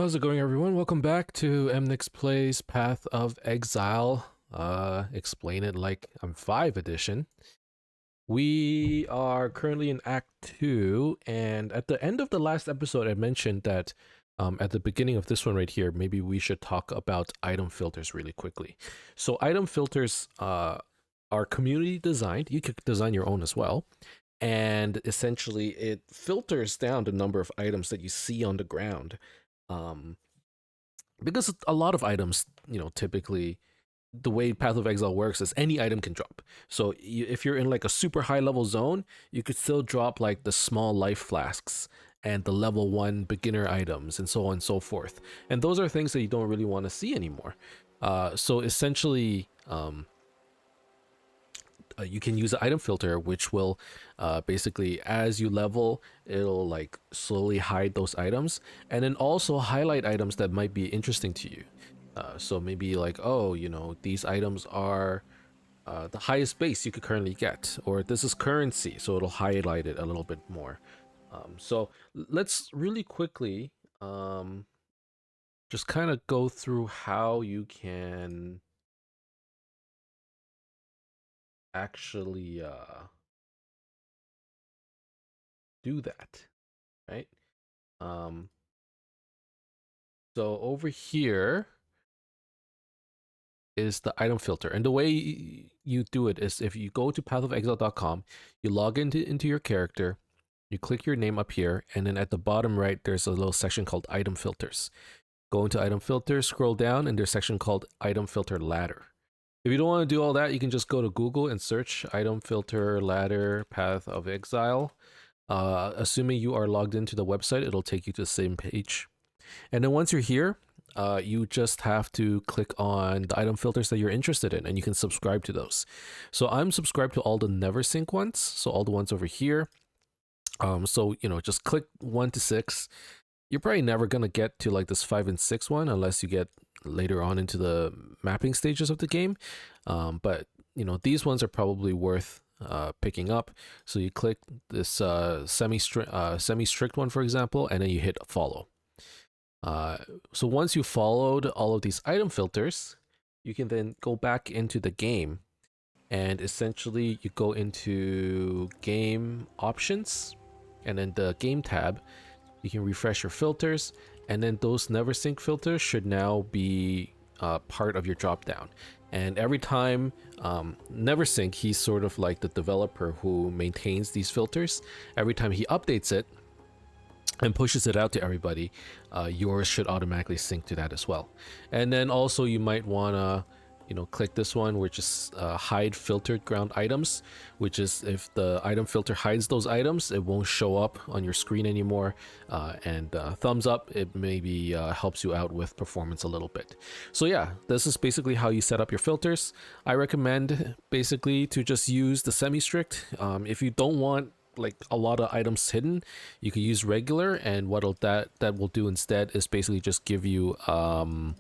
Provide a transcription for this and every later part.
How's it going, everyone? Welcome back to Emnix Plays Path of Exile. Explain it like I'm 5 edition. We are currently in Act 2, and at the end of the last episode, I mentioned that at the beginning of this one right here, maybe we should talk about item filters really quickly. So, item filters are community designed. You could design your own as well. And essentially, it filters down the number of items that you see on the ground. Um, because a lot of items, typically the way Path of Exile works is any item can drop. So if you're in like a super high level zone, you could still drop like the small life flasks and the level 1 beginner items and so on and so forth. And those are things that you don't really want to see anymore. So essentially, you can use an item filter, which will basically, as you level, it'll like slowly hide those items and then also highlight items that might be interesting to you. So maybe like, oh, these items are the highest base you could currently get, or this is currency, so it'll highlight it a little bit more. So let's really quickly just kind of go through how you can actually do that, right? Um, so over here is the item filter. And the way you do it is if you go to pathofexile.com, you log into your character, you click your name up here, and then at the bottom right, there's a little section called item filters. Go into item filters, scroll down, and there's a section called item filter ladder. If you don't want to do all that, you can just go to Google and search item filter ladder Path of Exile. Assuming you are logged into the website, it'll take you to the same page. And then once you're here, you just have to click on the item filters that you're interested in, and you can subscribe to those. So I'm subscribed to all the never sync ones, so all the ones over here. So just click 1 to 6. You're probably never gonna get to like this 5 and 6 one unless you get later on into the mapping stages of the game. But these ones are probably worth picking up. So you click this semi-strict one, for example, and then you hit follow. So once you followed all of these item filters, you can then go back into the game, and essentially you go into game options, and then the game tab, you can refresh your filters, and then those never sync filters should now be part of your drop down. And every time never sync, he's sort of like the developer who maintains these filters. Every time he updates it and pushes it out to everybody, yours should automatically sync to that as well. And then also you might want to click this one, which is hide filtered ground items, which is if the item filter hides those items, it won't show up on your screen anymore. And thumbs up, it maybe helps you out with performance a little bit. So yeah, this is basically how you set up your filters. I recommend basically to just use the semi-strict. If you don't want like a lot of items hidden, you can use regular, and what that will do instead is basically just give you item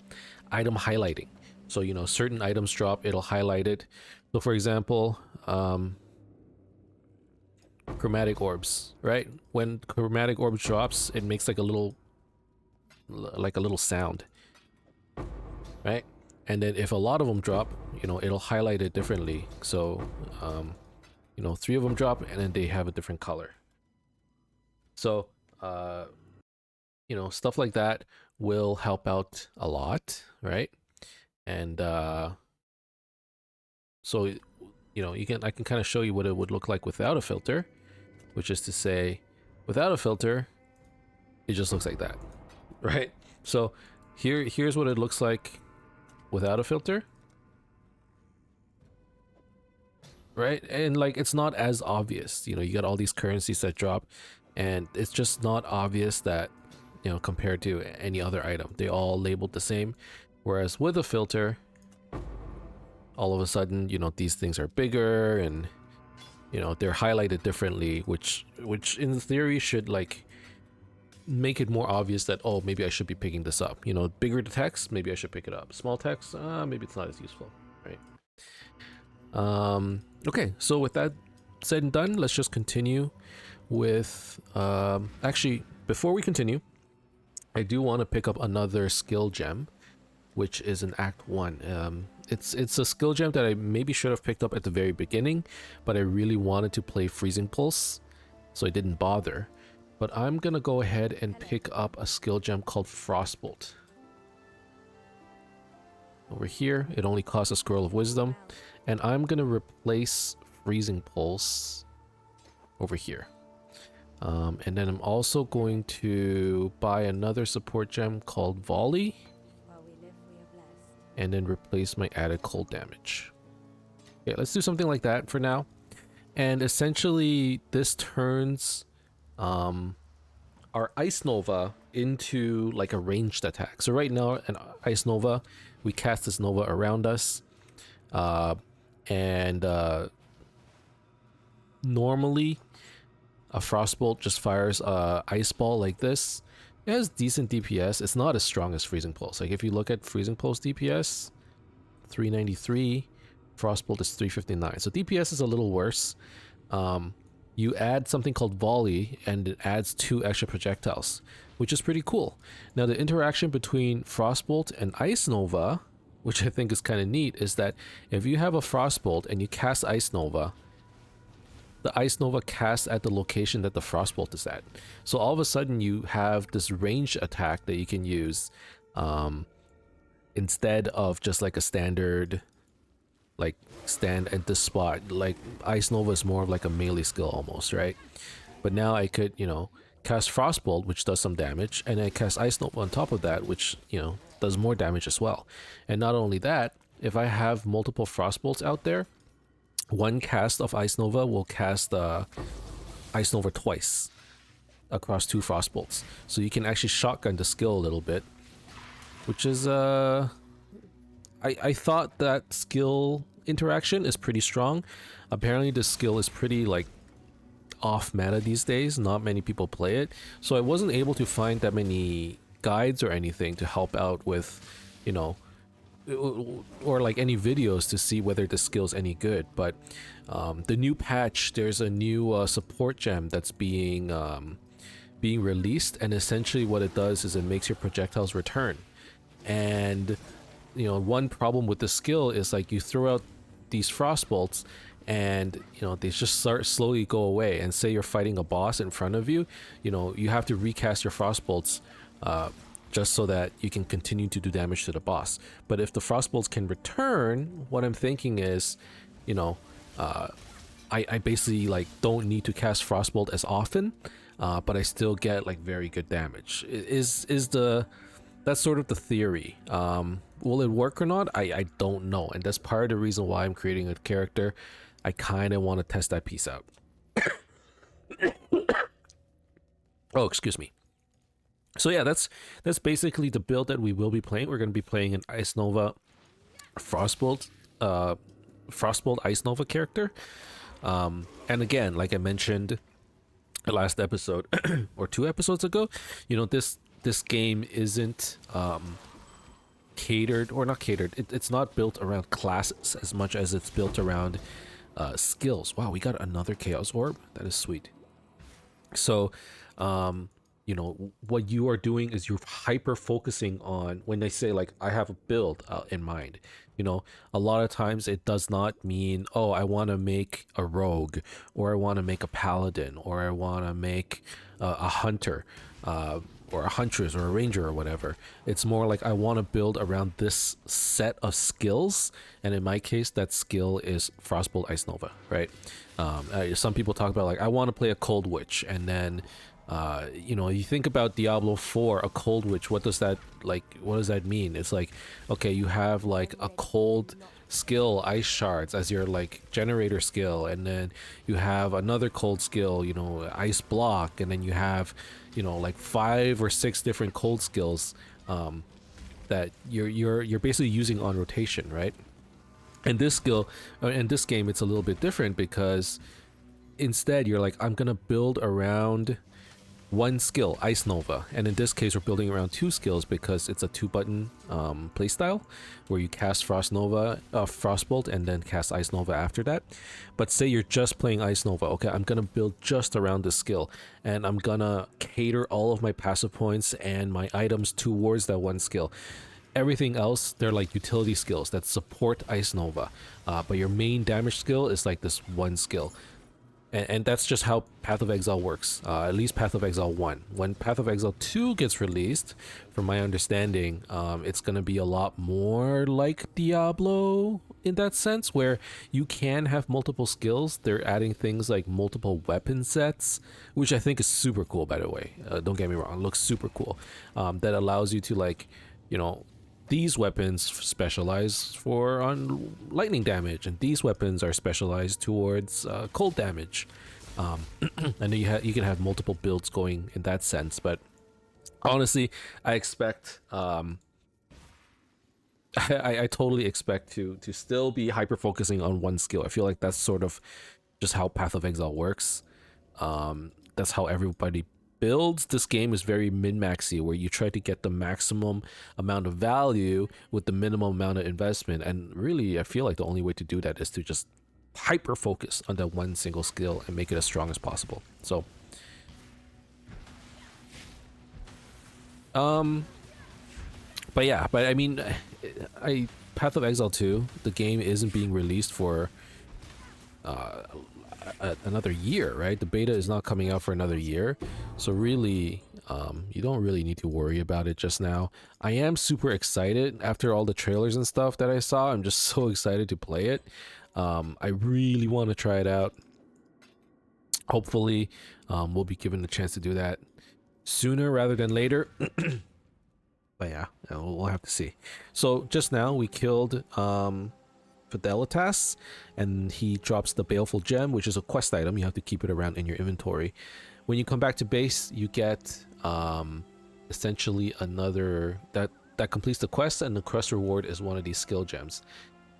highlighting. So certain items drop, it'll highlight it. So for example, chromatic orbs, right? When chromatic orbs drops, it makes like a little sound, right? And then if a lot of them drop, it'll highlight it differently. So 3 of them drop, and then they have a different color. So stuff like that will help out a lot, right? And so I can kind of show you what it would look like without a filter, which is to say, without a filter, it just looks like that, right? So here's what it looks like without a filter, right? And like, it's not as obvious. You got all these currencies that drop, and it's just not obvious that compared to any other item, they all labeled the same. Whereas with a filter, all of a sudden, these things are bigger, and they're highlighted differently, which in theory should like make it more obvious that, oh, maybe I should be picking this up. Bigger the text, maybe I should pick it up. Small text, maybe it's not as useful, right? Okay, so with that said and done, let's just continue with actually, before we continue, I do want to pick up another skill gem, which is in Act 1. It's a skill gem that I maybe should have picked up at the very beginning, but I really wanted to play Freezing Pulse, so I didn't bother. But I'm gonna go ahead and pick up a skill gem called Frostbolt. Over here, it only costs a Scroll of Wisdom, and I'm gonna replace Freezing Pulse over here. And then I'm also going to buy another support gem called Volley, and then replace my added cold damage. Okay, let's do something like that for now. And essentially, this turns our Ice Nova into like a ranged attack. So right now, an Ice Nova, we cast this Nova around us, and normally a Frostbolt just fires a Ice Ball like this. It has decent DPS. It's not as strong as Freezing Pulse. Like if you look at Freezing Pulse DPS, 393, Frostbolt is 359. So DPS is a little worse. You add something called Volley, and it adds 2 extra projectiles, which is pretty cool. Now the interaction between Frostbolt and Ice Nova, which I think is kind of neat, is that if you have a Frostbolt and you cast Ice Nova, the Ice Nova casts at the location that the Frostbolt is at. So all of a sudden you have this ranged attack that you can use instead of just like a standard like stand at this spot. Like Ice Nova is more of like a melee skill almost, right? But now I could, you know, cast Frostbolt, which does some damage, and I cast Ice Nova on top of that, which, you know, does more damage as well. And not only that, if I have multiple Frostbolts out there, one cast of Ice Nova will cast Ice Nova twice across 2 Frostbolts. So you can actually shotgun the skill a little bit, which is I thought that skill interaction is pretty strong. Apparently the skill is pretty like off meta these days. Not many people play it. So I wasn't able to find that many guides or anything to help out with, you know, or like any videos to see whether the skill's any good. But the new patch, there's a new support gem that's being released, and essentially what it does is it makes your projectiles return. And you know, one problem with the skill is like you throw out these Frostbolts and, you know, they just start slowly go away. And say you're fighting a boss in front of you, you know, you have to recast your Frostbolts just so that you can continue to do damage to the boss. But if the Frostbolts can return, what I'm thinking is, you know, I basically like don't need to cast Frostbolt as often, but I still get like very good damage. That's sort of the theory. Will it work or not? I don't know, and that's part of the reason why I'm creating a character. I kind of want to test that piece out. Oh, excuse me. So yeah, that's basically the build that we will be playing. We're going to be playing an Ice Nova Frostbolt Ice Nova character. And again, like I mentioned the last episode or 2 episodes ago, you know, this game isn't catered, or not catered, it's not built around classes as much as it's built around skills. Wow, we got another Chaos Orb. That is sweet. So you know, what you are doing is you're hyper focusing on, when they say like I have a build in mind, you know, a lot of times it does not mean, oh, I want to make a rogue, or I want to make a paladin, or I want to make a hunter, or a huntress, or a ranger, or whatever. It's more like I want to build around this set of skills, and in my case that skill is Frostbolt Ice Nova, right? Some people talk about like I want to play a Cold Witch, and then you know, you think about Diablo 4, a Cold Witch, what does that mean? It's like, okay, you have like a cold skill, Ice Shards, as your like generator skill, and then you have another cold skill, you know, Ice Block, and then you have, you know, like 5 or 6 different cold skills that you're basically using on rotation, right? And this skill, in this game, it's a little bit different, because instead you're like, I'm gonna build around one skill, Ice Nova. And in this case, we're building around two skills because it's a two-button playstyle where you cast Frostbolt, and then cast Ice Nova after that. But say you're just playing Ice Nova. Okay, I'm going to build just around this skill, and I'm going to cater all of my passive points and my items towards that one skill. Everything else, they're like utility skills that support Ice Nova. But your main damage skill is like this one skill. And that's just how Path of Exile works, at least Path of Exile 1. When Path of Exile 2 gets released, from my understanding, it's going to be a lot more like Diablo in that sense, where you can have multiple skills. They're adding things like multiple weapon sets, which I think is super cool, by the way. Don't get me wrong, it looks super cool. That allows you to, like, you know, these weapons specialize for on lightning damage, and these weapons are specialized towards cold damage. And then you can have multiple builds going in that sense. But honestly, I expect I totally expect to still be hyper focusing on one skill. I feel like that's sort of just how Path of Exile works. That's how everybody builds. This game is very min-maxy, where you try to get the maximum amount of value with the minimum amount of investment. And really, I feel like the only way to do that is to just hyper focus on that one single skill and make it as strong as possible. So but yeah, but I mean, Path of Exile 2, the game isn't being released for another year, right? The beta is not coming out for another year, so really you don't really need to worry about it just now. I am super excited after all the trailers and stuff that I saw. I'm just so excited to play it. I really want to try it out. Hopefully we'll be given the chance to do that sooner rather than later. But yeah, we'll have to see. So just now we killed Fidelitas, and he drops the Baleful Gem, which is a quest item. You have to keep it around in your inventory. When you come back to base, you get essentially another that completes the quest, and the quest reward is one of these skill gems.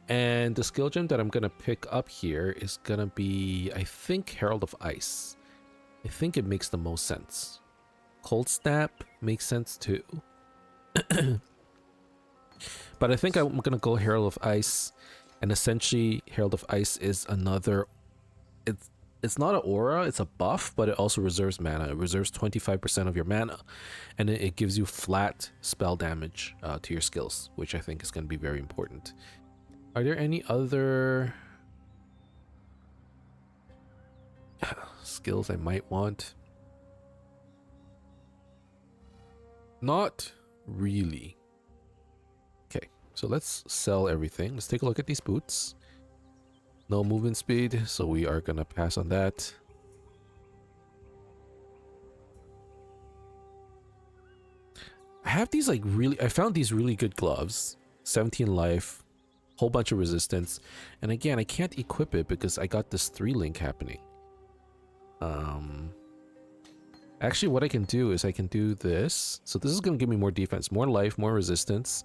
And the skill gem that I'm gonna pick up here is gonna be, I think, Herald of Ice. I think it makes the most sense. Cold Snap makes sense too. But I think I'm gonna go Herald of Ice. And essentially, Herald of Ice is another, it's not an aura, it's a buff, but it also reserves mana. It reserves 25% of your mana, and it gives you flat spell damage to your skills, which I think is going to be very important. Are there any other skills I might want? Not really. So let's sell everything. Let's take a look at these boots. No movement speed, so we are gonna pass on that. I have these like I found these really good gloves. 17 life, whole bunch of resistance. And again, I can't equip it because I got this 3-link happening. Actually, what I can do is I can do this. So this is gonna give me more defense, more life, more resistance.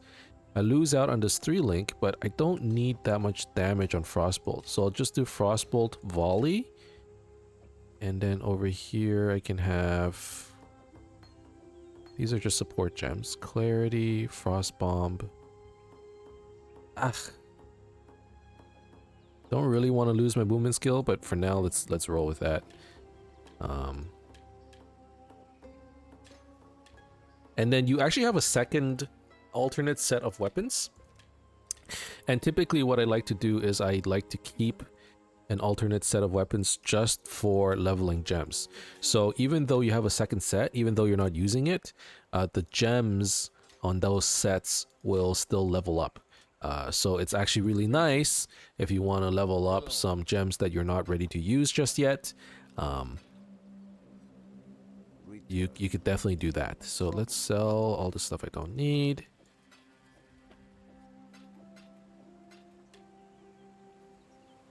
I lose out on this 3-link, but I don't need that much damage on Frostbolt. So I'll just do Frostbolt Volley. And then over here I can have... These are just support gems. Clarity, Frostbomb. Don't really want to lose my movement skill, but for now let's roll with that. And then you actually have a second alternate set of weapons, and typically what I like to do is I like to keep an alternate set of weapons just for leveling gems. So even though you have a second set, even though you're not using it, the gems on those sets will still level up. So it's actually really nice if you want to level up some gems that you're not ready to use just yet. You could definitely do that. So let's sell all the stuff I don't need.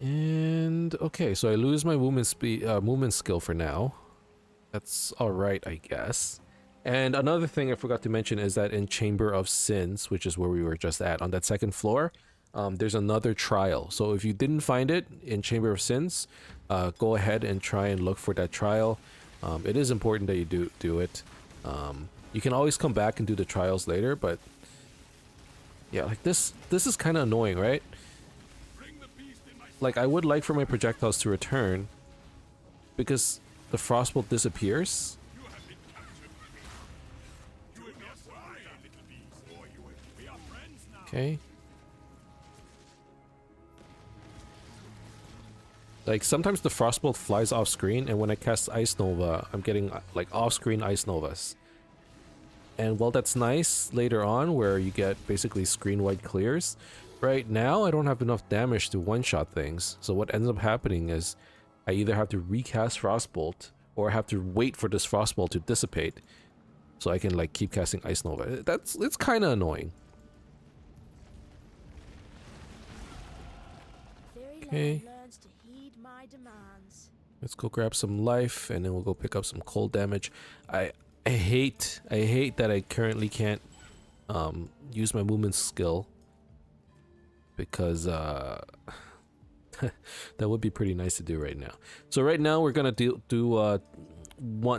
And okay, so I lose my movement speed, movement skill for now. That's all right, I guess. And another thing I forgot to mention is that in Chamber of Sins, which is where we were just at, on that second floor, there's another trial. So if you didn't find it in Chamber of Sins, go ahead and try and look for that trial. It is important that you do it. You can always come back and do the trials later, but yeah, like this is kind of annoying, right? Like I would like for my projectiles to return because the frostbolt disappears. Okay. Like sometimes the frostbolt flies off screen, and when I cast Ice Nova, I'm getting like off-screen Ice Novas. And while that's nice later on, where you get basically screen-wide clears, right now I don't have enough damage to one-shot things. So what ends up happening is I either have to recast Frostbolt, or I have to wait for this Frostbolt to dissipate, so I can like keep casting Ice Nova. It's kind of annoying. Okay. Let's go grab some life, and then we'll go pick up some cold damage. I hate that I currently can't use my movement skill, because that would be pretty nice to do right now. So right now we're gonna do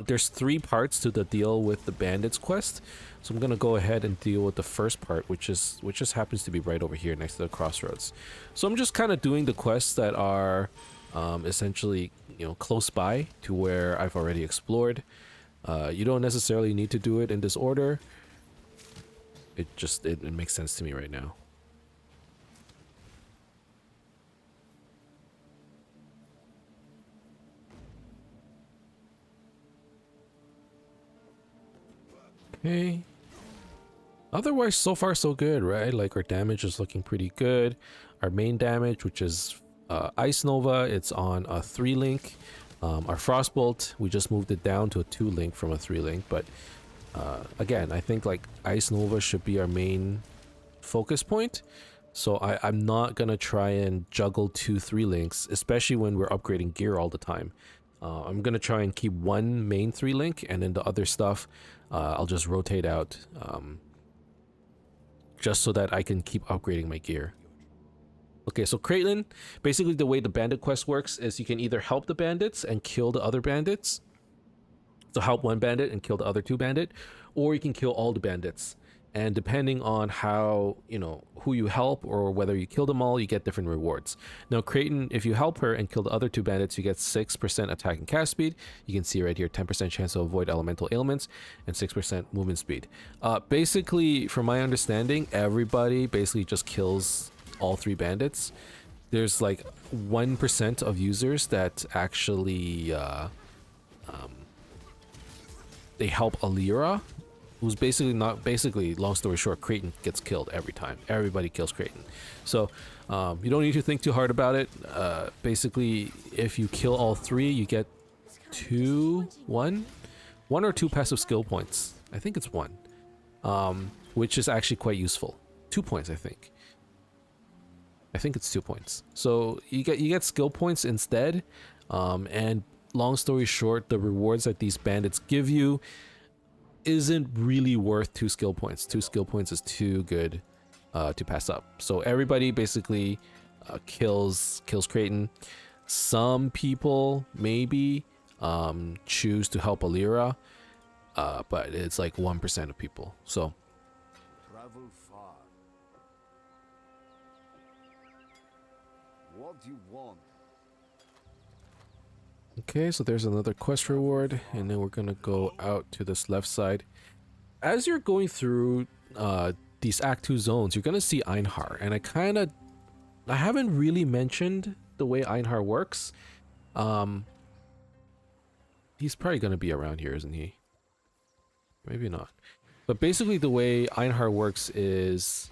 there's 3 parts to the deal with the bandits quest. So I'm gonna go ahead and deal with the first part, which just happens to be right over here next to the crossroads. So I'm just kind of doing the quests that are essentially, you know, close by to where I've already explored. You don't necessarily need to do it in this order. It makes sense to me right now. Okay. Otherwise, so far so good, right? Like our damage is looking pretty good. Our main damage, which is Ice Nova, it's on a 3-link. Our Frostbolt, we just moved it down to a 2-link from a 3-link, but again, I think like Ice Nova should be our main focus point. So I'm not gonna try and juggle 2 3-links, especially when we're upgrading gear all the time. I'm gonna try and keep one main 3-link, and then the other stuff I'll just rotate out, just so that I can keep upgrading my gear. Okay, so Caitlyn, basically the way the bandit quest works is you can either help the bandits and kill the other bandits. So help one bandit and kill the other 2 bandit, or you can kill all the bandits. And depending on how, you know, who you help or whether you kill them all, you get different rewards. Now, Creighton, if you help her and kill the other 2 bandits, you get 6% attack and cast speed. You can see right here, 10% chance to avoid elemental ailments and 6% movement speed. Basically, from my understanding, everybody basically just kills all 3 bandits. There's like 1% of users that actually they help Alira, who's basically not, basically, long story short, Creighton gets killed every time. Everybody kills Creighton. So you don't need to think too hard about it. Basically, if you kill all 3, you get 1 or 2 passive skill points. I think it's 1, which is actually quite useful. 2 points, I think. I think it's 2 points. So you get skill points instead, and long story short, the rewards that these bandits give you isn't really worth 2 skill points. 2 skill points is too good to pass up. So everybody basically kills Creighton. Some people maybe choose to help Alira, but it's like 1% of people. So Travel far. What do you want? okay, so there's another quest reward, and then we're gonna go out to this left side. As you're going through these Act 2 zones, you're gonna see Einhar, and I haven't really mentioned the way Einhar works. He's probably gonna be around here, isn't he? Maybe not. But basically the way Einhar works is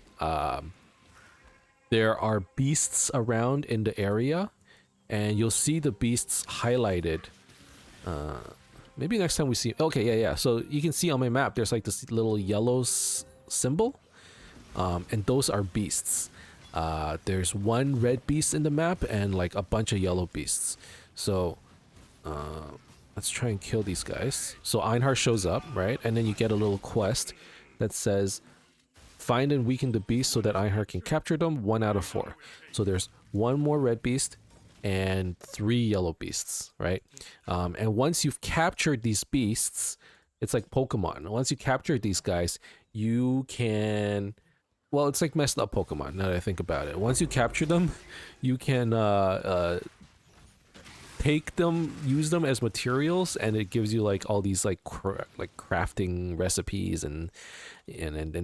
there are beasts around in the area, and you'll see the beasts highlighted. Maybe next time we see... Okay, yeah. So you can see on my map, there's like this little yellow symbol. And those are beasts. There's 1 red beast in the map and like a bunch of yellow beasts. So let's try and kill these guys. So Einhar shows up, right? And then you get a little quest that says, find and weaken the beast so that Einhar can capture them, 1 out of 4. So there's 1 more red beast, and 3 yellow beasts, right? And once you've captured these beasts, it's like Pokemon. Once you capture these guys, you can, well, it's like messed up Pokemon now that I think about it. Once you capture them, you can take them, use them as materials, and it gives you like all these like crafting recipes and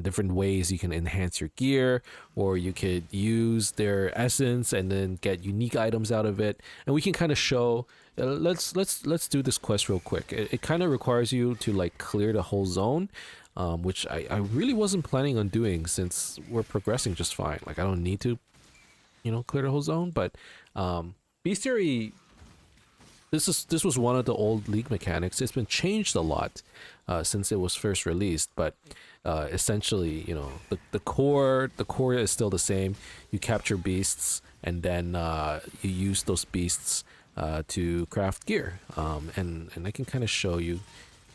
different ways you can enhance your gear, or you could use their essence and then get unique items out of it. And we can kind of show. Let's do this quest real quick. It kind of requires you to like clear the whole zone, which I really wasn't planning on doing since we're progressing just fine. Like I don't need to, clear the whole zone. But Bestiary, this was one of the old League mechanics. It's been changed a lot since it was first released, but essentially, the core is still the same. You capture beasts, and then you use those beasts to craft gear. And I can kind of show you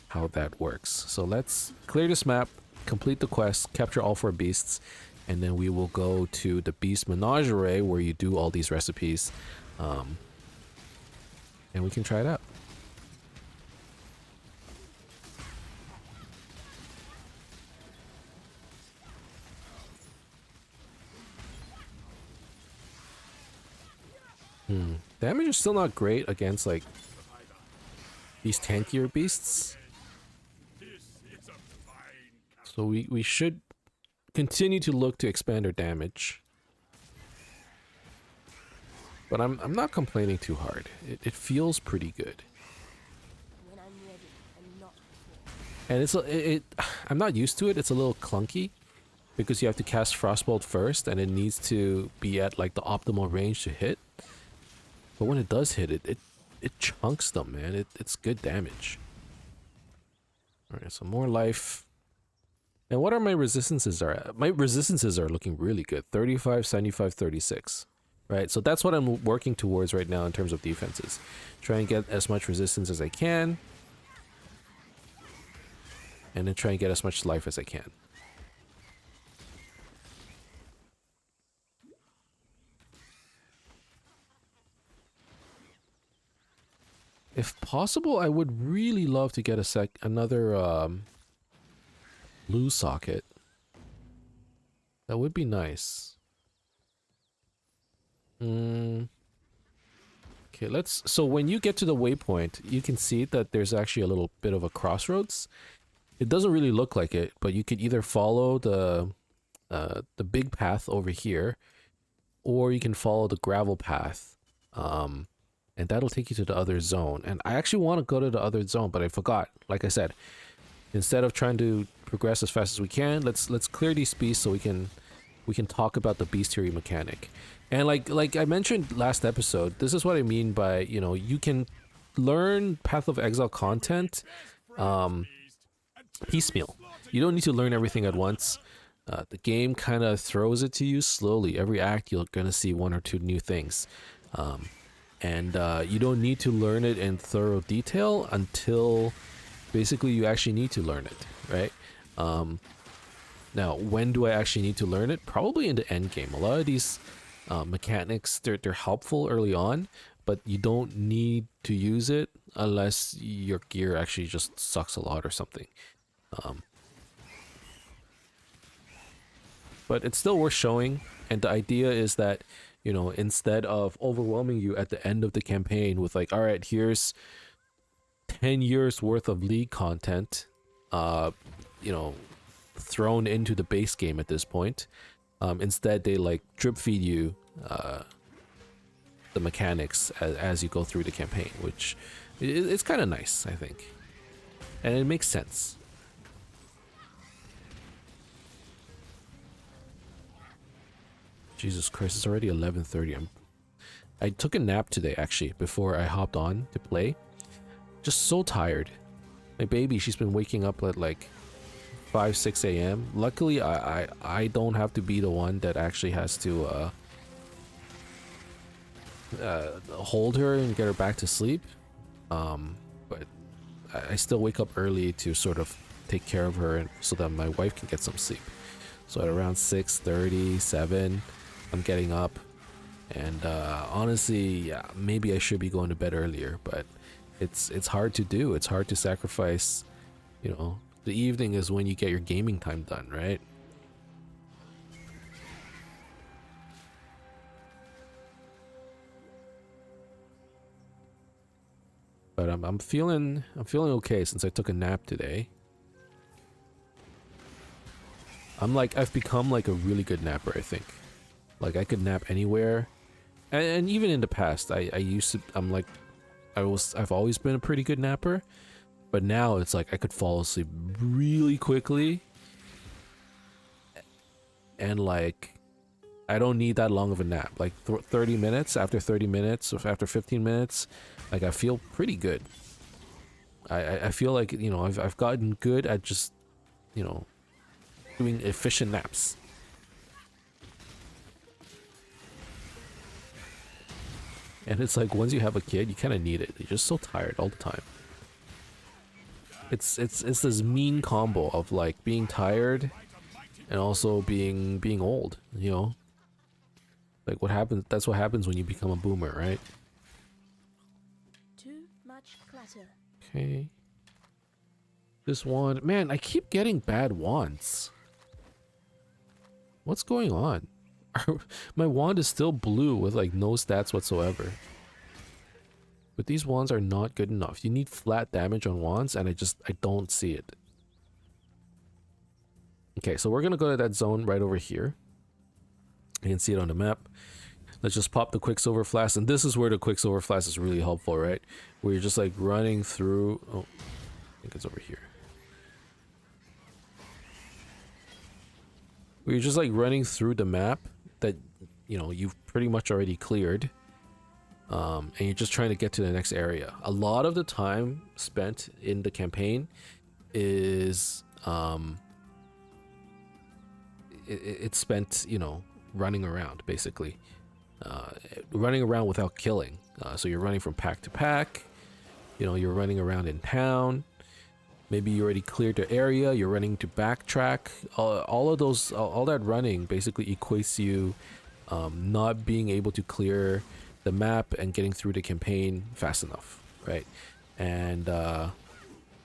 how that works. So let's clear this map, complete the quest, capture all 4 beasts, and then we will go to the Beast Menagerie where you do all these recipes. And we can try it out. Damage is still not great against like these tankier beasts. So we should continue to look to expand our damage. But I'm not complaining too hard. It feels pretty good. When I'm ready and not before. And I'm not used to it. It's a little clunky because you have to cast Frostbolt first and it needs to be at like the optimal range to hit. But when it does hit, it chunks them, man. It's good damage. Alright, so more life. And what are my resistances are at? My resistances are looking really good. 35, 75, 36. Right? So that's what I'm working towards right now in terms of defenses. Try and get as much resistance as I can. And then try and get as much life as I can. If possible, I would really love to get another blue socket. That would be nice. Okay, so when you get to the waypoint, you can see that there's actually a little bit of a crossroads. It doesn't really look like it, but you could either follow the big path over here, or you can follow the gravel path. And that'll take you to the other zone. And I actually want to go to the other zone, but I forgot. Like I said, instead of trying to progress as fast as we can, let's clear these beasts so we can talk about the bestiary mechanic. And like I mentioned last episode, this is what I mean by, you can learn Path of Exile content piecemeal. You don't need to learn everything at once. The game kind of throws it to you slowly. Every act, you're going to see 1 or 2 new things. And you don't need to learn it in thorough detail until basically you actually need to learn it, right? Now, when do I actually need to learn it? Probably in the end game. A lot of these mechanics, they're helpful early on, but you don't need to use it unless your gear actually just sucks a lot or something. But it's still worth showing, and the idea is that instead of overwhelming you at the end of the campaign with like, all right, here's 10 years worth of League content, thrown into the base game at this point. Instead, they like drip feed you the mechanics as you go through the campaign, which it's kind of nice, I think. And it makes sense. Jesus Christ, it's already 11:30. I took a nap today, actually, before I hopped on to play. Just so tired. My baby, she's been waking up at like 5, 6 a.m. Luckily, I don't have to be the one that actually has to hold her and get her back to sleep. But I still wake up early to sort of take care of her so that my wife can get some sleep. So at around 6:30, 7, I'm getting up And honestly, yeah, maybe I should be going to bed earlier, but it's hard to do. It's hard to sacrifice, you know, the evening is when you get your gaming time done, right? But I'm feeling okay since I took a nap today. I've become like a really good napper, I think. Like I could nap anywhere. And even in the past, I used to, I've always been a pretty good napper, but now it's like I could fall asleep really quickly, and like I don't need that long of a nap. Like 30 minutes, after 30 minutes, or after 15 minutes, like I feel pretty good. I feel like, you know, I've gotten good at just, you know, doing efficient naps. And it's like once you have a kid, you kind of need it. You're just so tired all the time. It's this mean combo of like being tired and also being old, you know? Like what happens, that's what happens when you become a boomer, right? Too much clutter. Okay. This wand, man, I keep getting bad wands. What's going on? My wand is still blue with like no stats whatsoever. But these wands are not good enough. You need flat damage on wands, and I don't see it. Okay, so we're gonna go to that zone right over here. You can see it on the map. Let's just pop the Quicksilver Flask, and this is where the Quicksilver Flask is really helpful, right? Where you're just like running through. Oh, I think it's over here. Where you're just like running through the map that, you know, you've pretty much already cleared. And you're just trying to get to the next area. A lot of the time spent in the campaign is it's spent, you know, running around basically, running around without killing. So you're running from pack to pack, you know, you're running around in town. Maybe you already cleared the area, you're running to backtrack. All of those, all that running basically equates you not being able to clear the map and getting through the campaign fast enough, right? And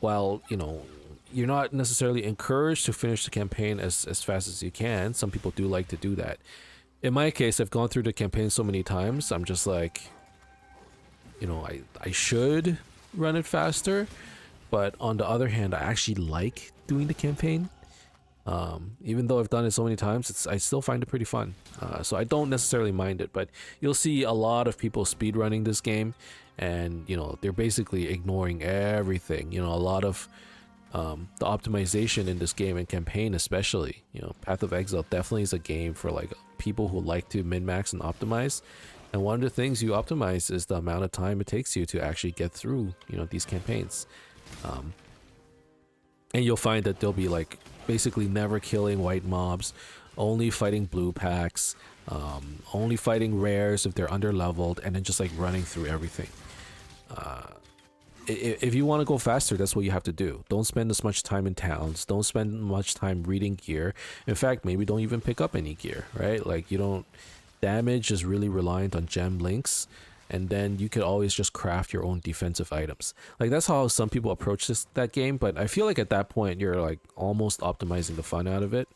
while, you know, you're not necessarily encouraged to finish the campaign as fast as you can, some people do like to do that. In my case, I've gone through the campaign so many times, I'm just like, you know, I should run it faster, but on the other hand, I actually like doing the campaign. Even though I've done it so many times, I still find it pretty fun. So I don't necessarily mind it, but you'll see a lot of people speedrunning this game, and you know, they're basically ignoring everything. You know, a lot of the optimization in this game and campaign especially, you know, Path of Exile definitely is a game for like people who like to min-max and optimize. And one of the things you optimize is the amount of time it takes you to actually get through, you know, these campaigns. And you'll find that they'll be like basically never killing white mobs, only fighting blue packs, only fighting rares if they're under leveled, and then just like running through everything. If you want to go faster, that's what you have to do. Don't spend as much time in towns. Don't spend much time reading gear. In fact, maybe don't even pick up any gear, right? Like you don't, damage is really reliant on gem links. And then you could always just craft your own defensive items. Like that's how some people approach that game, but I feel like at that point you're like almost optimizing the fun out of it.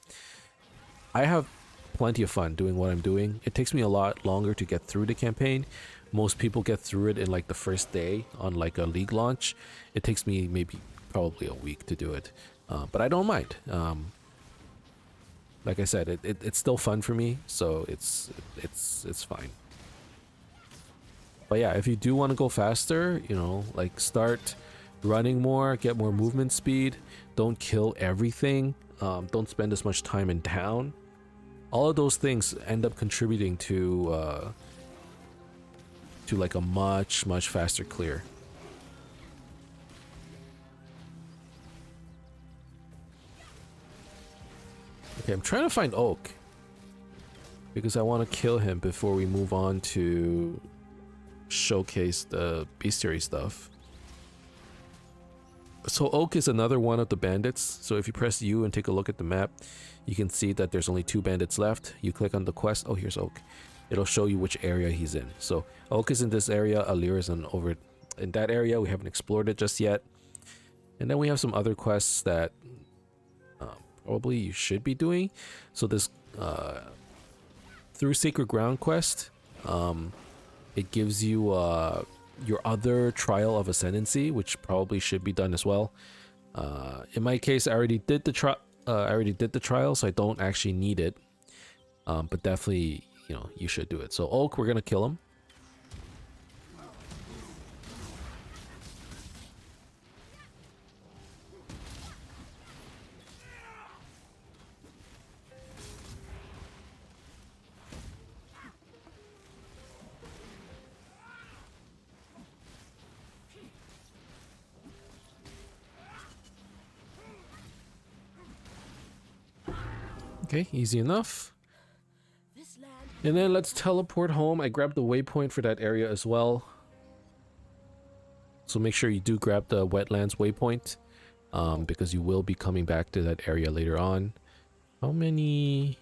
I have plenty of fun doing what I'm doing. It takes me a lot longer to get through the campaign. Most people get through it in like the first day on like a league launch. It takes me probably a week to do it, but I don't mind. Like I said, it's still fun for me, so it's fine. But yeah, if you do want to go faster, you know, like start running more, get more movement speed, don't kill everything, don't spend as much time in town. All of those things end up contributing to like a much faster clear. Okay, I'm trying to find Oak because I want to kill him before we move on to showcase the bestiary stuff. So Oak is another one of the bandits. So if you press U and take a look at the map, you can see that there's only 2 bandits left. You click on the quest. Oh, here's Oak. it'll show you which area he's in. So Oak is in this area, Alir is over in that area. We haven't explored it just yet. And then we have some other quests that probably you should be doing. So this through Sacred Ground quest, it gives you your other Trial of Ascendancy, which probably should be done as well. In my case, I already did the trial, so I don't actually need it. But definitely, you know, you should do it. So Oak, we're gonna kill him. Okay, easy enough. This land And then let's teleport home. I grabbed the waypoint for that area as well. So make sure you do grab the wetlands waypoint, because you will be coming back to that area later on. How many?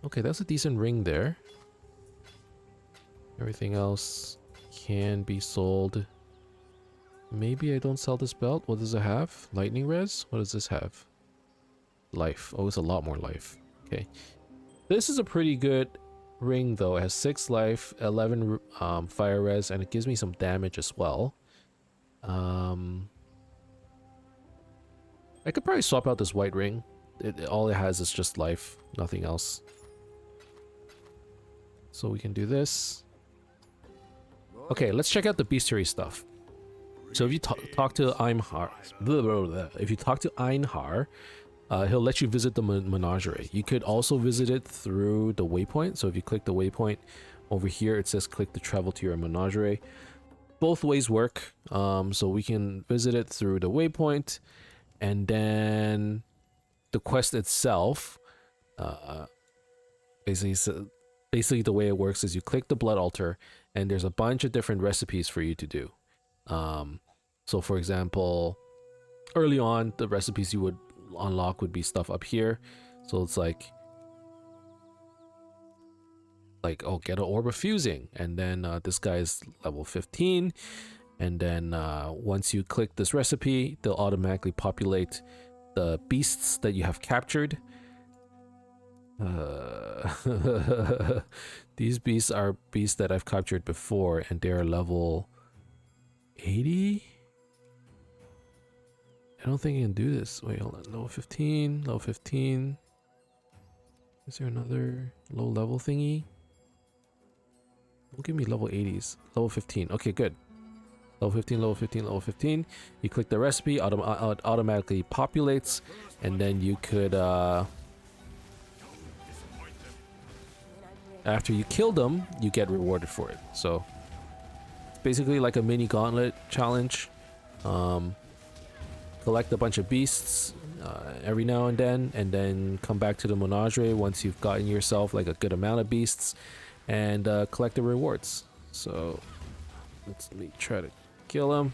Okay, that's a decent ring there. Everything else can be sold. Maybe I don't sell this belt. What does it have? Lightning res? What does this have? Life. Oh, it's a lot more life. Okay. This is a pretty good ring though. It has 6 life, 11 fire res, and it gives me some damage as well. I could probably swap out this white ring. All it has is just life, nothing else. So we can do this. Okay, let's check out the bestiary stuff. So if you talk to Einhar, if you talk to Einhar, he'll let you visit the menagerie. You could also visit it through the waypoint. So if you click the waypoint over here, it says click to travel to your menagerie. Both ways work. So we can visit it through the waypoint, and then the quest itself, basically the way it works is you click the blood altar, and there's a bunch of different recipes for you to do. So for example, early on, the recipes you would unlock would be stuff up here. So it's like oh, get an orb of fusing, and then this guy is level 15, and then once you click this recipe, they'll automatically populate the beasts that you have captured. These beasts are beasts that I've captured before, and they're level 80. I don't think I can do this. Wait, hold on. Level 15, level 15. Is there another low level thingy? Don't give me level 80s. Level 15. Okay, good. Level 15, level 15, level 15. You click the recipe, automatically populates, and then you could, after you kill them, you get rewarded for it. So, it's basically like a mini gauntlet challenge. Collect a bunch of beasts every now and then come back to the menagerie once you've gotten yourself like a good amount of beasts, and collect the rewards. So let me try to kill him.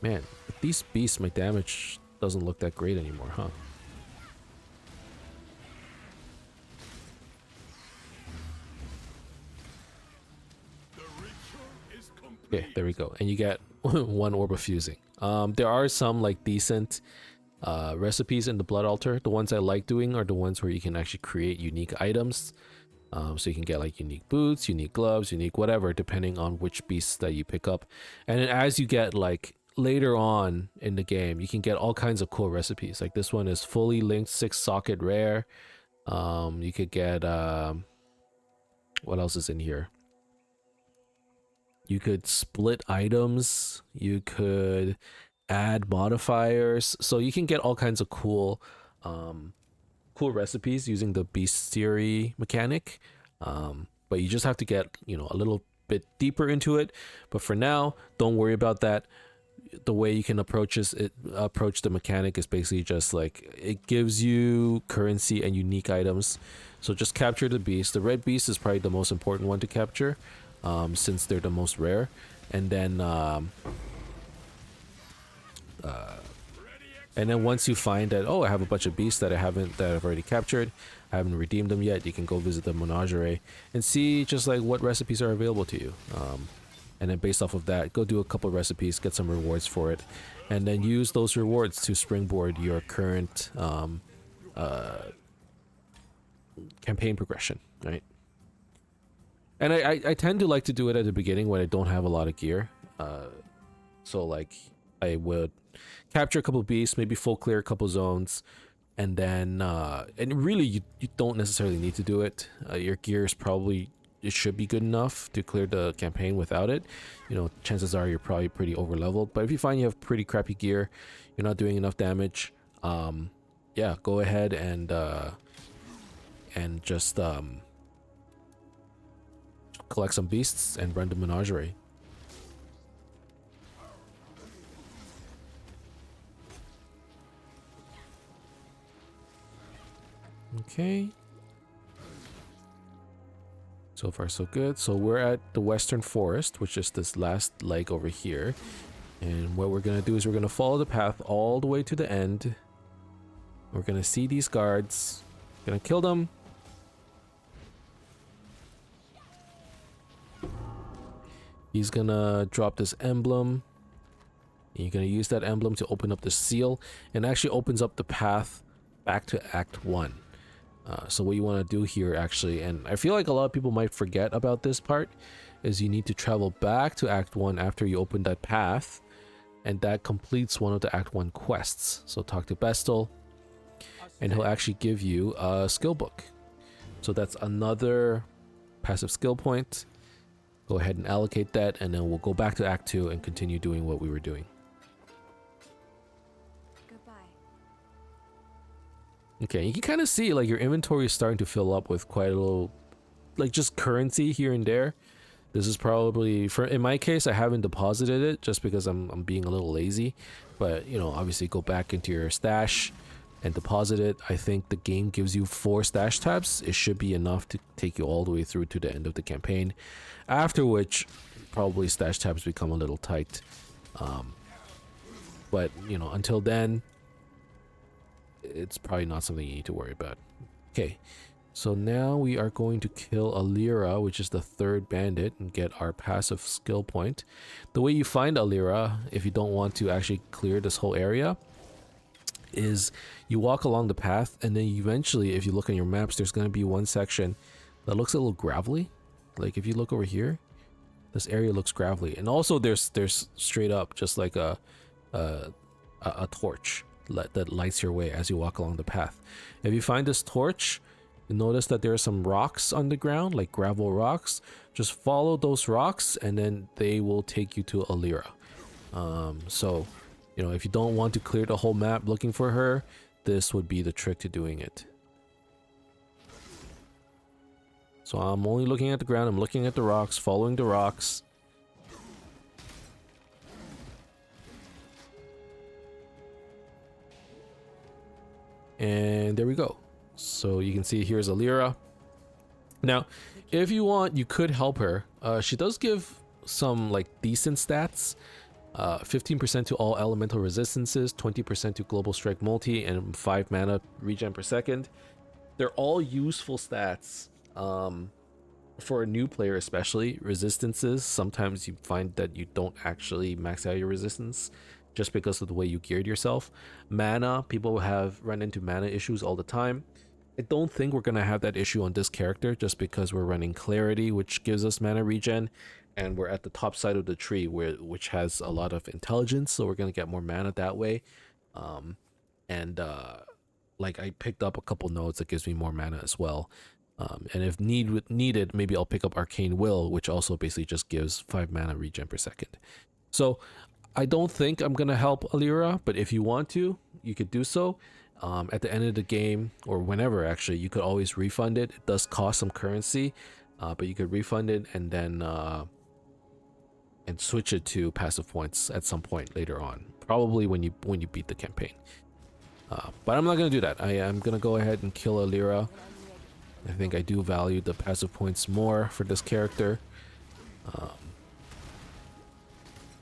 Man, with these beasts, my damage doesn't look that great anymore, huh? Okay, there we go. And you get 1 orb of fusing. There are some like decent recipes in the blood altar. The ones I like doing are the ones where you can actually create unique items. So you can get like unique boots, unique gloves, unique whatever, depending on which beasts that you pick up. And then as you get like later on in the game, you can get all kinds of cool recipes. Like this one is fully linked 6 socket rare. You could get what else is in here? You could split items, you could add modifiers, so you can get all kinds of cool recipes using the bestiary mechanic. But you just have to get, you know, a little bit deeper into it. But for now, don't worry about that. The way you can approach the mechanic is basically just like it gives you currency and unique items. So just capture the beast. The red beast is probably the most important one to capture, since they're the most rare. And then And then once you find that, oh, I have a bunch of beasts that I've already captured, I haven't redeemed them yet, you can go visit the menagerie and see just like what recipes are available to you. And then based off of that, go do a couple recipes, get some rewards for it, and then use those rewards to springboard your current campaign progression, right? And I tend to like to do it at the beginning when I don't have a lot of gear. So like I would capture a couple beasts, maybe full clear a couple zones, and then and really you don't necessarily need to do it. Your gear is probably, it should be good enough to clear the campaign without it. You know, chances are you're probably pretty over leveled, but if you find you have pretty crappy gear, you're not doing enough damage, yeah, go ahead and just collect some beasts and run the menagerie. Okay. So far so good. So we're at the Western Forest, which is this last leg over here. And what we're gonna do is we're gonna follow the path all the way to the end. We're gonna see these guards. Gonna kill them. He's gonna drop this emblem. And you're gonna use that emblem to open up the seal, and actually opens up the path back to Act 1. So what you want to do here actually, and I feel like a lot of people might forget about this part, is you need to travel back to Act 1 after you open that path, and that completes one of the Act 1 quests. So talk to Bestel, and he'll actually give you a skill book. So that's another passive skill point. Go ahead and allocate that, and then we'll go back to Act 2 and continue doing what we were doing. Okay, you can kind of see like your inventory is starting to fill up with quite a little, like just currency here and there. This is probably, for in my case, I haven't deposited it just because I'm being a little lazy. But you know, obviously go back into your stash and deposit it. I think the game gives you 4 stash tabs. It should be enough to take you all the way through to the end of the campaign. After which, probably stash tabs become a little tight. But you know, until then, it's probably not something you need to worry about. Okay, so now we are going to kill Alira, which is the 3rd bandit, and get our passive skill point. The way you find Alira, if you don't want to actually clear this whole area, is you walk along the path, and then eventually, if you look on your maps, there's going to be one section that looks a little gravelly. Like if you look over here, this area looks gravelly, and also there's straight up just like a torch that lights your way as you walk along the path. If you find this torch, you notice that there are some rocks on the ground, like gravel rocks. Just follow those rocks, and then they will take you to Alira. So, you know, if you don't want to clear the whole map looking for her, this would be the trick to doing it. So I'm only looking at the ground, I'm looking at the rocks, following the rocks. And there we go. So you can see here's Alira. Now, if you want, you could help her. She does give some like decent stats. 15% to all elemental resistances, 20% to global strike multi, and 5 mana regen per second. They're all useful stats. For a new player especially, resistances, sometimes you find that you don't actually max out your resistance just because of the way you geared yourself. Mana, people have run into mana issues all the time. I don't think we're gonna have that issue on this character just because we're running Clarity, which gives us mana regen, and we're at the top side of the tree which has a lot of intelligence, so we're gonna get more mana that way. Like I picked up a couple nodes that gives me more mana as well. And if needed, maybe I'll pick up Arcane Will, which also basically just gives 5 mana regen per second. So I don't think I'm gonna help Alira, but if you want to, you could do so. At the end of the game, or whenever actually, you could always refund it. It does cost some currency, but you could refund it and then and switch it to passive points at some point later on, probably when you beat the campaign. But I'm not gonna do that. I am gonna go ahead and kill Alira. I think I do value the passive points more for this character.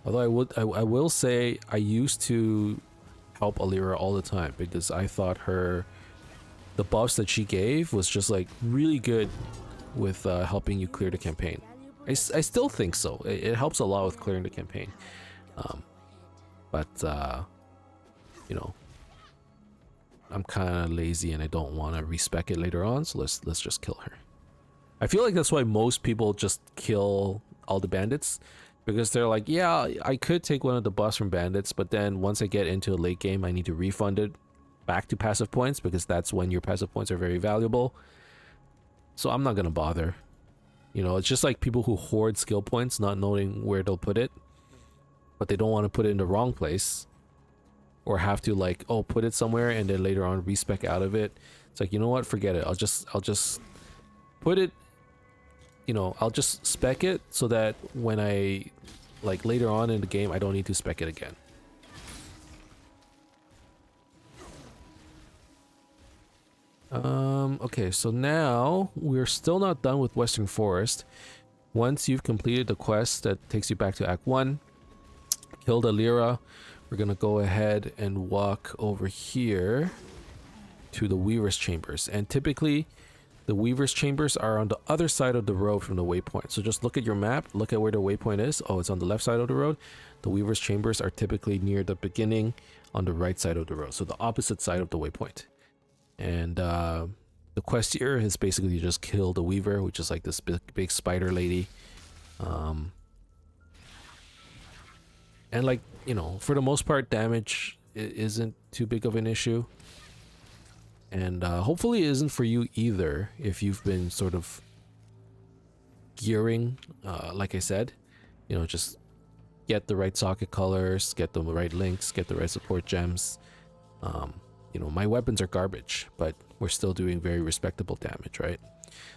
Although I will say I used to help Alira all the time because I thought the buffs that she gave was just like really good with helping you clear the campaign. I still think so. It helps a lot with clearing the campaign. But you know, I'm kind of lazy and I don't want to respec it later on, so let's just kill her. I feel like that's why most people just kill all the bandits, because they're like, yeah, I could take one of the buffs from bandits, but then once I get into a late game, I need to refund it back to passive points because that's when your passive points are very valuable. So I'm not gonna bother. You know, it's just like people who hoard skill points, not knowing where they'll put it, but they don't want to put it in the wrong place, or have to like, oh, put it somewhere and then later on respec out of it. It's like, you know what, forget it. I'll just put it, you know, I'll just spec it so that when I, like later on in the game, I don't need to spec it again. Okay, so now we're still not done with Western Forest. Once you've completed the quest that takes you back to Act 1, killed Alira, we're gonna go ahead and walk over here to the Weaver's Chambers. And typically, the Weaver's Chambers are on the other side of the road from the waypoint. So just look at your map, look at where the waypoint is. Oh, it's on the left side of the road. The Weaver's Chambers are typically near the beginning on the right side of the road. So the opposite side of the waypoint. And the quest here is basically just kill the Weaver, which is like this big spider lady. And like, you know, for the most part, damage isn't too big of an issue. And hopefully it isn't for you either if you've been sort of gearing, like I said, you know, just get the right socket colors, get the right links, get the right support gems. You know, my weapons are garbage, but we're still doing very respectable damage, right?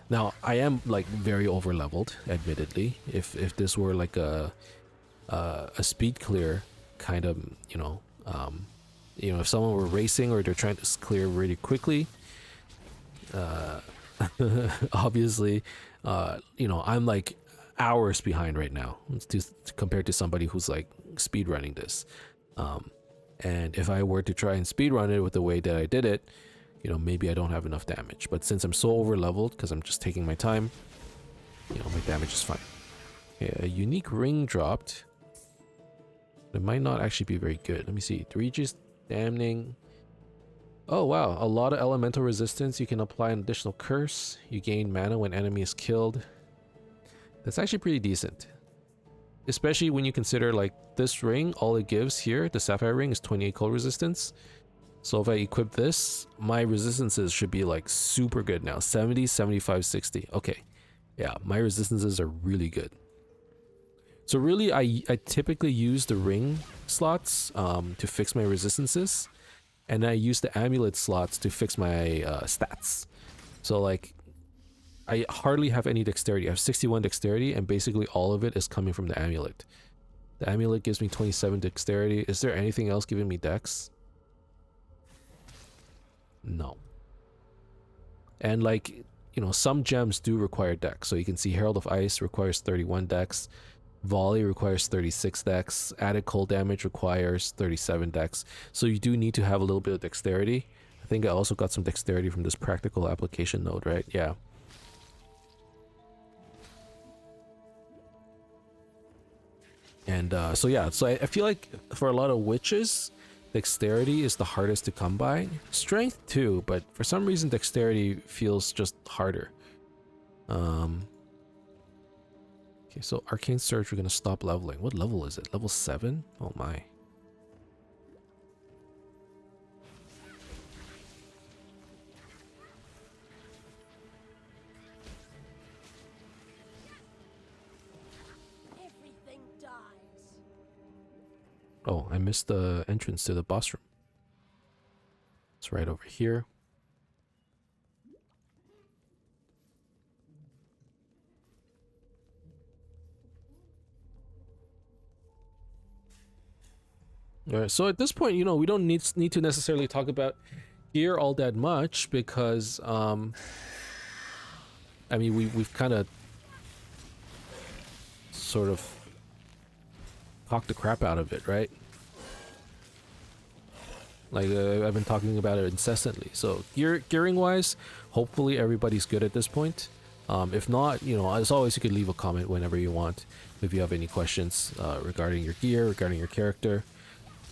Now, I am like very over leveled, admittedly. If this were like a speed clear kind of, you know, if someone were racing or they're trying to clear really quickly, obviously, you know, I'm like hours behind right now compared to somebody who's like speed running this. And if I were to try and speed run it with the way that I did it, you know, maybe I don't have enough damage. But since I'm so over leveled because I'm just taking my time, you know, my damage is fine. Okay, a unique ring dropped. It might not actually be very good. Let me see. Regis damning. Oh wow, a lot of elemental resistance. You can apply an additional curse. You gain mana when enemy is killed. That's actually pretty decent. Especially when you consider like this ring, all it gives here, the sapphire ring, is 28 cold resistance. So if I equip this, my resistances should be like super good now. 70, 75, 60. Okay. Yeah, my resistances are really good. So really, I typically use the ring slots to fix my resistances, and I use the amulet slots to fix my stats. So like, I hardly have any dexterity. I have 61 dexterity, and basically all of it is coming from the amulet. The amulet gives me 27 dexterity. Is there anything else giving me dex? No. And like, you know, some gems do require dex. So you can see Herald of Ice requires 31 dex. Volley requires 36 dex. Added cold damage requires 37 dex. So you do need to have a little bit of dexterity. I think I also got some dexterity from this practical application node, right? Yeah. And so yeah, so I feel like for a lot of witches, dexterity is the hardest to come by. Strength too, but for some reason dexterity feels just harder. Okay, so Arcane Surge, we're gonna stop leveling. What level is it? Level 7? Oh my. Everything dies. Oh, I missed the entrance to the boss room. It's right over here. Alright, so at this point, you know, we don't need to necessarily talk about gear all that much because, I mean, we've kind of sort of talked the crap out of it, right? Like I've been talking about it incessantly. So gearing wise, hopefully everybody's good at this point. If not, you know, as always, you can leave a comment whenever you want if you have any questions regarding your gear, regarding your character.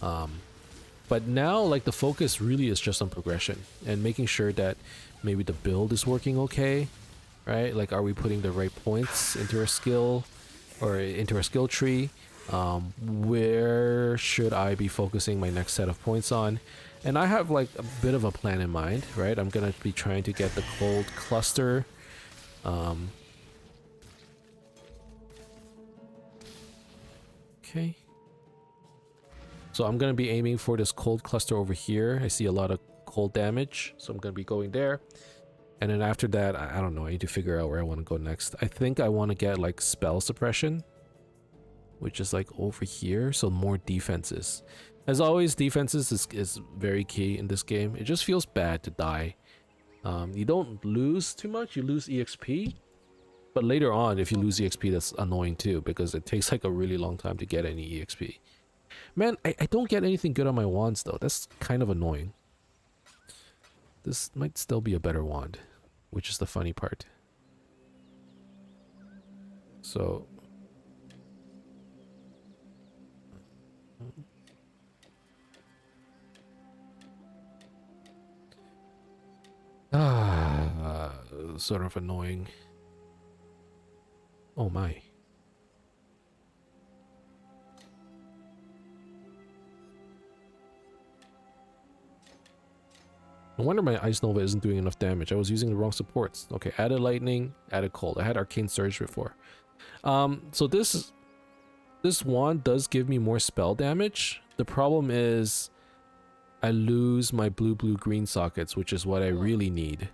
But now, like, the focus really is just on progression and making sure that maybe the build is working okay, right? Like, are we putting the right points into our skill or into our skill tree? Where should I be focusing my next set of points on? And I have like a bit of a plan in mind, right? I'm gonna be trying to get the cold cluster. Okay. So I'm gonna be aiming for this cold cluster over here. I see a lot of cold damage, so I'm gonna be going there. And then after that, I don't know, I need to figure out where I want to go next. I think I want to get like spell suppression, which is like over here, so more defenses. As always, defenses is very key in this game. It just feels bad to die. You don't lose too much, you lose EXP, but later on, if you lose EXP, that's annoying too, because it takes like a really long time to get any EXP. Man, I don't get anything good on my wands though. That's kind of annoying. This might still be a better wand, which is the funny part. So... sort of annoying. Oh my. No wonder my Ice Nova isn't doing enough damage. I was using the wrong supports. Okay, added lightning, added cold. I had Arcane Surge before. So this wand does give me more spell damage. The problem is I lose my blue-green sockets, which is what I really need.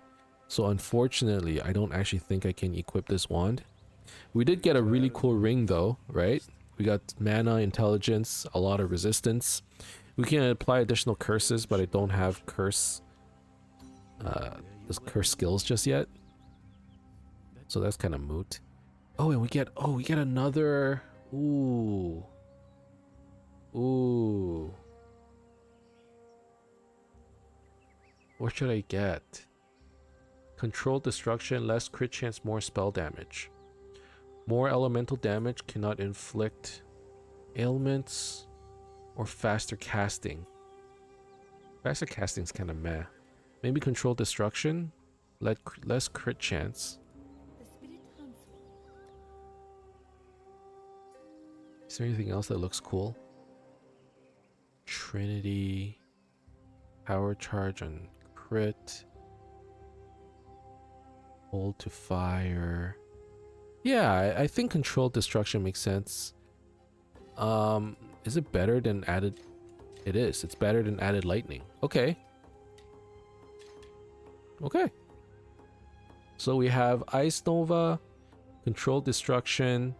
So unfortunately, I don't actually think I can equip this wand. We did get a really cool ring though, right? We got mana, intelligence, a lot of resistance. We can apply additional curses, but I don't have curse skills just yet. So that's kind of moot. Oh, and we get another. Ooh. What should I get? Control destruction, less crit chance, more spell damage. More elemental damage, cannot inflict ailments, or faster casting. Faster casting's kind of meh. Maybe control destruction, less crit chance. Is there anything else that looks cool? Trinity, power charge on crit, hold to fire. Yeah, I think controlled destruction makes sense. Is it better than added? It is. It's better than added lightning. Okay. Okay. So we have Ice Nova, controlled destruction,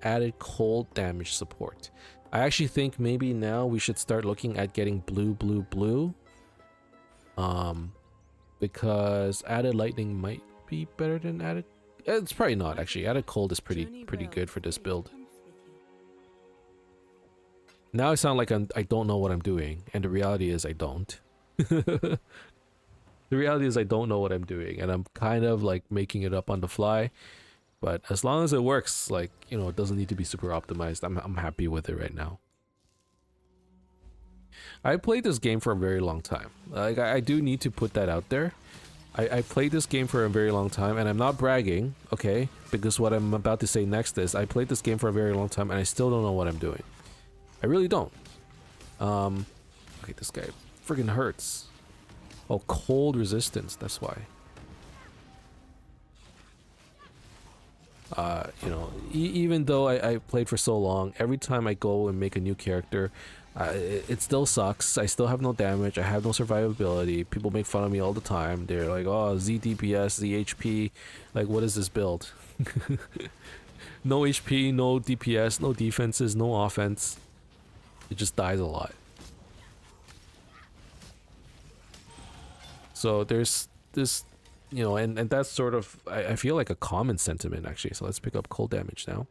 added cold damage support. I actually think maybe now we should start looking at getting blue. Because added lightning might be better than added. It's probably not actually. Added cold is pretty good for this build. Now I sound like I don't know what I'm doing, and the reality is I don't. The reality is I don't know what I'm doing, and I'm kind of like making it up on the fly. But as long as it works, like, you know, it doesn't need to be super optimized. I'm happy with it right now. I played this game for a very long time. Like, I do need to put that out there. I played this game for a very long time, and I'm not bragging, okay? Because what I'm about to say next is, I played this game for a very long time, and I still don't know what I'm doing. I really don't. Okay, this guy friggin' hurts. Oh, cold resistance, that's why. You know, even though I played for so long, every time I go and make a new character, it still sucks. I still have no damage. I have no survivability. People make fun of me all the time. They're like, oh, Z DPS, Z HP. Like, what is this build? No HP, no DPS, no defenses, no offense. It just dies a lot. So there's this, you know, and that's sort of, I feel like a common sentiment actually. So let's pick up cold damage now.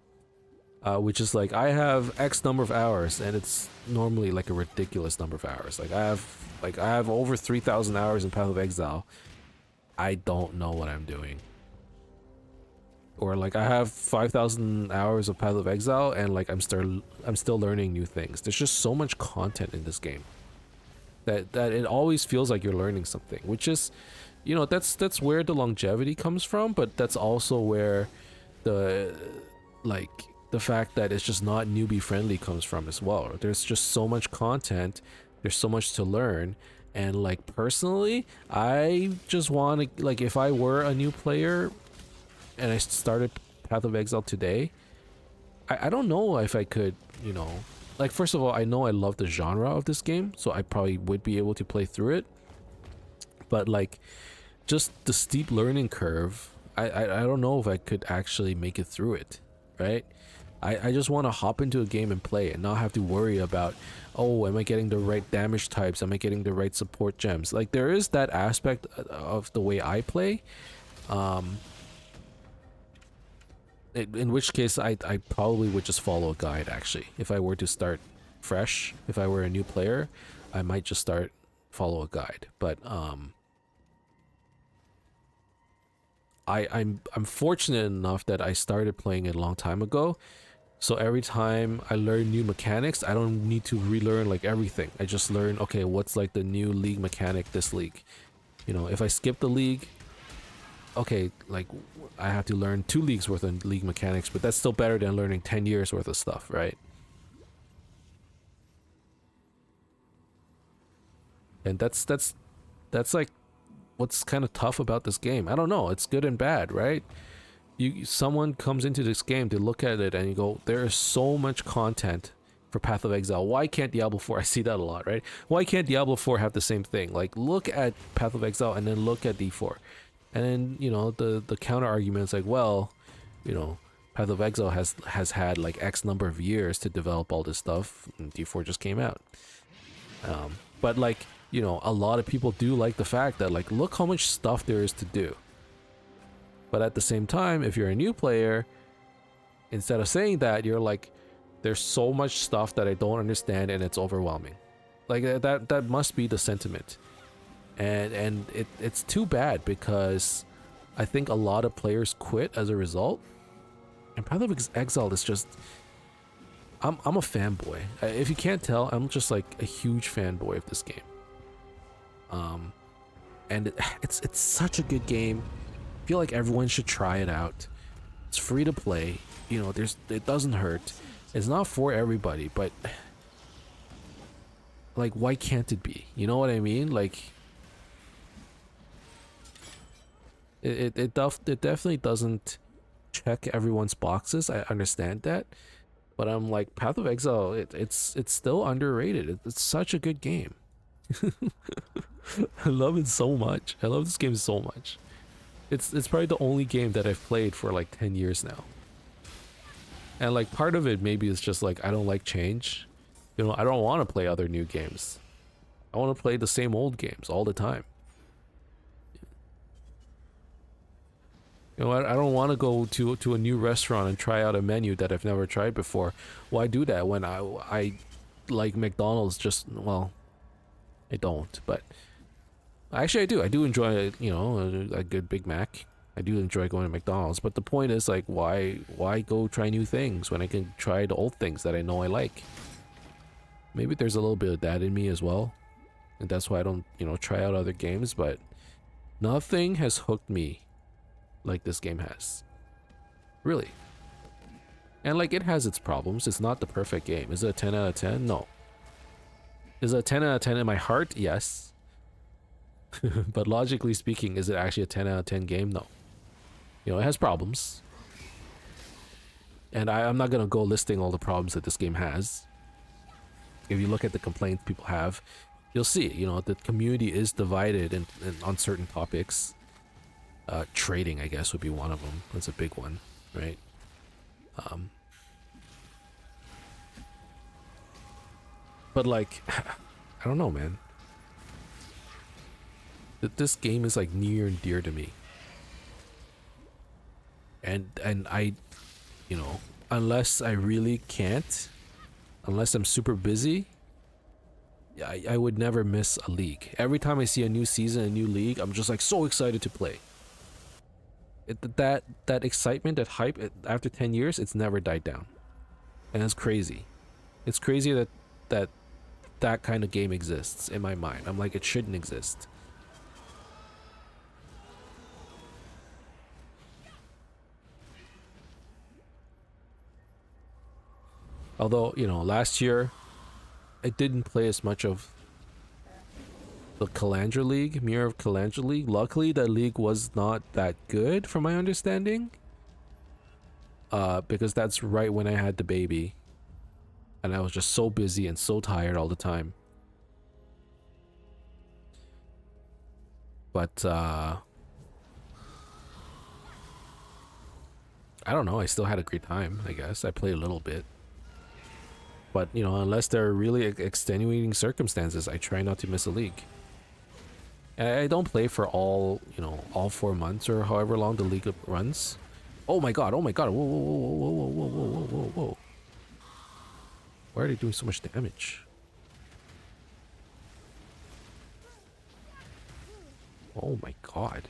which is like I have X number of hours, and it's normally like a ridiculous number of hours. Like I have over 3,000 hours in Path of Exile. I don't know what I'm doing. Or like I have 5,000 hours of Path of Exile, and like I'm still learning new things. There's just so much content in this game that it always feels like you're learning something, which is, you know, that's where the longevity comes from, but that's also where the like the fact that it's just not newbie friendly comes from as well. There's just so much content, there's so much to learn, and like personally, I just want to, like, if I were a new player and I started Path of Exile today, I don't know if I could, you know, like, first of all, I know I love the genre of this game, so I probably would be able to play through it, but like just the steep learning curve, I don't know if I could actually make it through it, right? I just want to hop into a game and play and not have to worry about, oh, am I getting the right damage types? Am I getting the right support gems? Like, there is that aspect of the way I play. In which case, I probably would just follow a guide, actually. If I were to start fresh, if I were a new player, I might just follow a guide. But, I'm fortunate enough that I started playing it a long time ago. So every time I learn new mechanics, I don't need to relearn like everything. I just learn, okay, what's like the new league mechanic this league. You know, if I skip the league, okay, like I have to learn 2 leagues worth of league mechanics, but that's still better than learning 10 years worth of stuff, right? And that's like what's kind of tough about this game. I don't know, it's good and bad, right? Someone comes into this game to look at it and you go, there is so much content for Path of Exile. Why can't Diablo 4? I see that a lot, right? Why can't Diablo 4 have the same thing? Like, look at Path of Exile and then look at D4. And then, you know, the counter argument is like, well, you know, Path of Exile has had like X number of years to develop all this stuff, and D4 just came out. But like, you know, a lot of people do like the fact that, like, look how much stuff there is to do. But at the same time, if you're a new player, instead of saying that, you're like, there's so much stuff that I don't understand and it's overwhelming. Like, that must be the sentiment. And it's too bad, because I think a lot of players quit as a result. And Path of Exile is just, I'm a fanboy. If you can't tell, I'm just like a huge fanboy of this game. And it's such a good game. I feel like everyone should try it out. It's free to play. You know, it doesn't hurt. It's not for everybody, but like, why can't it be? You know what I mean? Like, it definitely doesn't check everyone's boxes. I understand that, but I'm like, Path of Exile, it's still underrated. It's such a good game. I love it so much. I love this game so much. It's probably the only game that I've played for like 10 years now. And like, part of it maybe is just like, I don't like change. You know, I don't want to play other new games. I want to play the same old games all the time. You know, I don't want to go to a new restaurant and try out a menu that I've never tried before. Why do that when I like McDonald's? Just, well, I don't, but actually I do enjoy, you know, a good Big Mac. I do enjoy going to McDonald's, but the point is, like, why go try new things when I can try the old things that I know I like? Maybe there's a little bit of that in me as well, and that's why I don't, you know, try out other games, but nothing has hooked me like this game has. Really. And like, it has its problems. It's not the perfect game. Is it a 10 out of 10? No. Is it a 10 out of 10 in my heart? Yes. But logically speaking, is it actually a 10 out of 10 game? No. You know, it has problems. And I'm not going to go listing all the problems that this game has. If you look at the complaints people have, you'll see, you know, the community is divided on certain topics. Trading, I guess, would be one of them. That's a big one, right? But like, I don't know, man. This game is like near and dear to me. And I, you know, unless I really can't, unless I'm super busy, I would never miss a league. Every time I see a new season, a new league, I'm just like so excited to play. That excitement, that hype, after 10 years, it's never died down. And it's crazy. It's crazy that kind of game exists in my mind. I'm like, it shouldn't exist. Although, you know, last year I didn't play as much of the Calandra League, Mirror of Calandra League. Luckily, that league was not that good from my understanding. Because that's right when I had the baby. And I was just so busy and so tired all the time. But, I don't know, I still had a great time, I guess. I played a little bit. But, you know, unless there are really extenuating circumstances, I try not to miss a league. And I don't play for all, you know, all 4 months or however long the league runs. Oh my god, whoa, whoa, whoa, whoa, whoa, whoa, whoa, whoa, whoa. Why are they doing so much damage? Oh my god.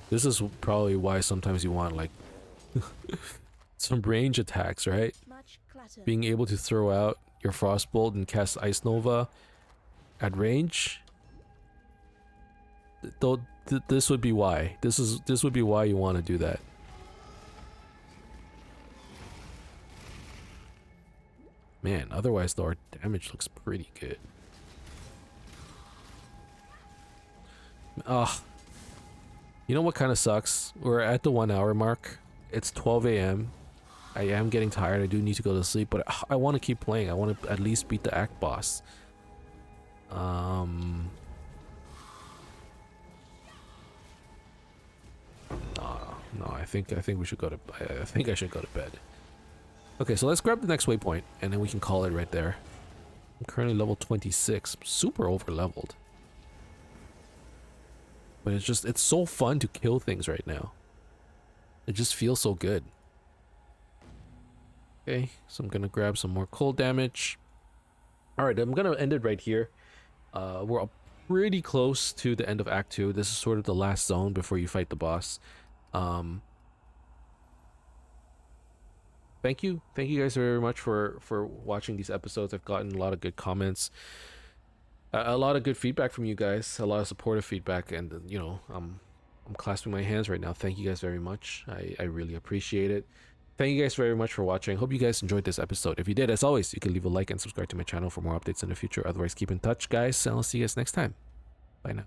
This is probably why sometimes you want, like, some range attacks, right? Much clutter. Being able to throw out your Frostbolt and cast Ice Nova at range. Though this would be why. This would be why you want to do that. Man, otherwise though our damage looks pretty good. Ah, you know what kind of sucks? We're at the 1 hour mark. It's 12 a.m. I am getting tired. I do need to go to sleep, but I want to keep playing. I want to at least beat the act boss. No, I think we should go to. I think I should go to bed. Okay, so let's grab the next waypoint, and then we can call it right there. I'm currently level 26, super over leveled. But it's so fun to kill things right now. It just feels so good. Okay, so I'm gonna grab some more cold damage. Alright, I'm gonna end it right here. We're pretty close to the end of Act 2. This is sort of the last zone before you fight the boss. Thank you guys very much for watching these episodes. I've gotten a lot of good comments, a lot of good feedback from you guys, a lot of supportive feedback, and you know, I'm clasping my hands right now. Thank you guys very much. I really appreciate it. Thank you guys very much for watching. Hope you guys enjoyed this episode. If you did, as always, you can leave a like and subscribe to my channel for more updates in the future. Otherwise, keep in touch, guys, and I'll see you guys next time. Bye now.